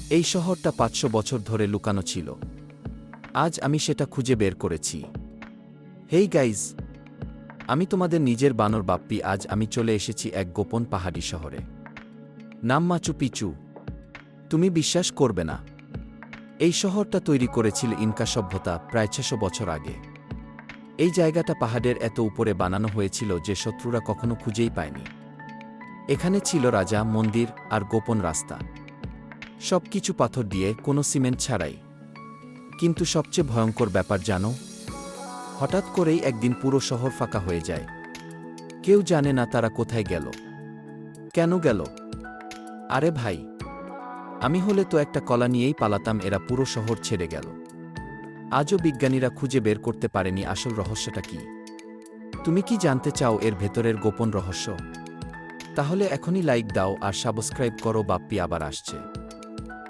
এই শহরটা ৫০০ বছর ধরে লুকানো ছিল। আজ আমি সেটা খুঁজে বের করেছি। হেই গাইজ, আমি তোমাদের নিজের বানর বাপ্পি। আজ আমি চলে এসেছি এক গোপন পাহাড়ি শহরে, নাম মাচু পিচু। তুমি বিশ্বাস করবে না, এই শহরটা তৈরি করেছিল ইনকা সভ্যতা প্রায় ৬০০ বছর আগে। এই জায়গাটা পাহাড়ের এত উপরে বানানো হয়েছিল যে শত্রুরা কখনো খুঁজেই পায়নি। এখানে ছিল রাজা, মন্দির আর গোপন রাস্তা, সবকিছু পাথর দিয়ে, কোনো সিমেন্ট ছাড়াই। কিন্তু সবচেয়ে ভয়ঙ্কর ব্যাপার জানো, হঠাৎ করেই একদিন পুরো শহর ফাঁকা হয়ে যায়। কেউ জানে না তারা কোথায় গেল, কেন গেল। আরে ভাই, আমি হলে তো একটা কলা নিয়েই পালাতাম। এরা পুরো শহর ছেড়ে গেল। আজও বিজ্ঞানীরা খুঁজে বের করতে পারেনি আসল রহস্যটা কি। তুমি কি জানতে চাও এর ভেতরের গোপন রহস্য? তাহলে এখনই লাইক দাও আর সাবস্ক্রাইব করো। বাপ্পি আবার আসছে।